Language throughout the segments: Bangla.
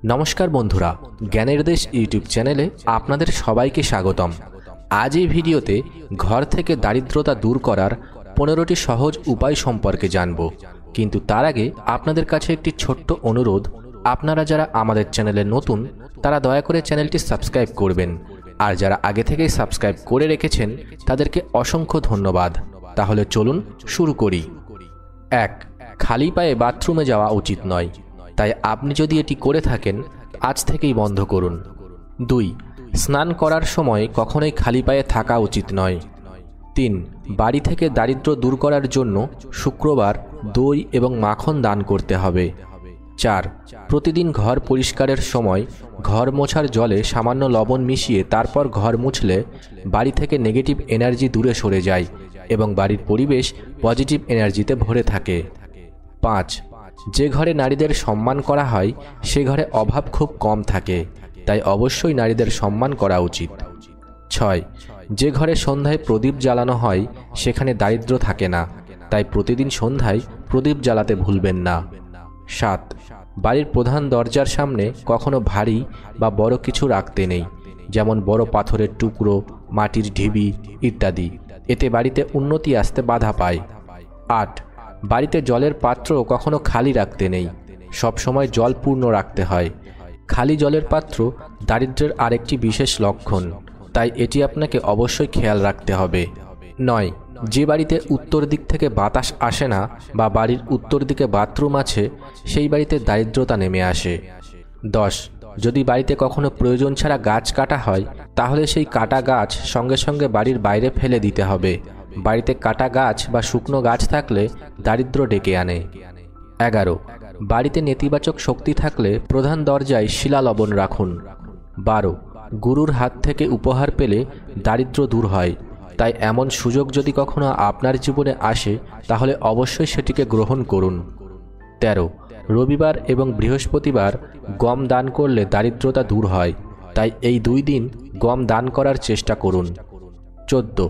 নমস্কার বন্ধুরা, জ্ঞানের দেশ ইউটিউব চ্যানেলে আপনাদের সবাইকে স্বাগতম। আজ এই ভিডিওতে ঘর থেকে দারিদ্রতা দূর করার 15টি সহজ উপায় সম্পর্কে জানব। কিন্তু তার আগে আপনাদের কাছে একটি ছোট্ট অনুরোধ, আপনারা যারা আমাদের চ্যানেলে নতুন তারা দয়া করে চ্যানেলটি সাবস্ক্রাইব করবেন, আর যারা আগে থেকেই সাবস্ক্রাইব করে রেখেছেন তাদেরকে অসংখ্য ধন্যবাদ। তাহলে চলুন শুরু করি। 1. খালি পায়ে বাথরুমে যাওয়া উচিত নয়, তাই আপনি যদি এটি করে থাকেন আজ থেকেই বন্ধ করুন। 2. স্নান করার সময় কখনোই খালি পায়ে থাকা উচিত নয়। 3. বাড়ি থেকে দারিদ্র্য দূর করার জন্য শুক্রবার দই এবং মাখন দান করতে হবে। 4. প্রতিদিন ঘর পরিষ্কারের সময় ঘর মোছার জলে সামান্য লবণ মিশিয়ে তারপর ঘর মুছলে বাড়ি থেকে নেগেটিভ এনার্জি দূরে সরে যায় এবং বাড়ির পরিবেশ পজিটিভ এনার্জিতে ভরে থাকে। 5. যে ঘরে নারীদের সম্মান করা হয় সে ঘরে অভাব খুব কম থাকে, তাই অবশ্যই নারীদের সম্মান করা উচিত। 6. যে ঘরে সন্ধ্যায় প্রদীপ জ্বালানো হয় সেখানে দারিদ্র্য থাকে না, তাই প্রতিদিন সন্ধ্যায় প্রদীপ জ্বালাতে ভুলবেন না। 7. বাড়ির প্রধান দরজার সামনে কখনো ভারী বা বড় কিছু রাখতে নেই, যেমন বড় পাথরের টুকরো, মাটির ঢিবি ইত্যাদি। এতে বাড়িতে উন্নতি আসতে বাধা পায়। 8. বাড়িতে জলের পাত্র কখনো খালি রাখতে নেই, সবসময় জল পূর্ণ রাখতে হয়। খালি জলের পাত্র দারিদ্র্যের আরেকটি বিশেষ লক্ষণ, তাই এটি আপনাকে অবশ্যই খেয়াল রাখতে হবে। 9. যে বাড়িতে উত্তর দিক থেকে বাতাস আসে না বা বাড়ির উত্তর দিকে বাথরুম আছে সেই বাড়িতে দারিদ্রতা নেমে আসে। 10. যদি বাড়িতে কখনো প্রয়োজন ছাড়া গাছ কাটা হয় তাহলে সেই কাটা গাছ সঙ্গে সঙ্গে বাড়ির বাইরে ফেলে দিতে হবে। বাড়িতে কাটা গাছ বা শুকনো গাছ থাকলে দারিদ্র্য ডেকে আনে। 11. বাড়িতে নেতিবাচক শক্তি থাকলে প্রধান দরজায় শিলা লবণ রাখুন। 12. গুরুর হাত থেকে উপহার পেলে দারিদ্র্য দূর হয়, তাই এমন সুযোগ যদি কখনো আপনার জীবনে আসে তাহলে অবশ্যই সেটিকে গ্রহণ করুন। 13. রবিবার এবং বৃহস্পতিবার গম দান করলে দারিদ্রতা দূর হয়, তাই এই 2 দিন গম দান করার চেষ্টা করুন। 14.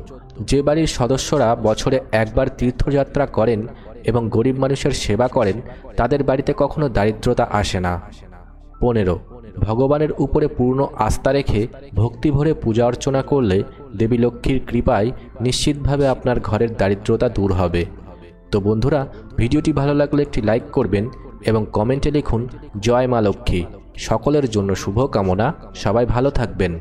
যে বাড়ির সদস্যরা বছরে একবার তীর্থযাত্রা করেন এবং গরিব মানুষের সেবা করেন তাদের বাড়িতে কখনো দারিদ্রতা আসে না। 15. ভগবানের উপরে পূর্ণ আস্থা রেখে ভক্তি ভরে পূজা অর্চনা করলে দেবী লক্ষ্মীর কৃপায় নিশ্চিতভাবে আপনার ঘরের দারিদ্রতা দূর হবে। তো বন্ধুরা, ভিডিওটি ভালো লাগলে একটি লাইক করবেন এবং কমেন্টে লিখুন জয় মা লক্ষ্মী। সকলের জন্য শুভ কামনা। সবাই ভালো থাকবেন।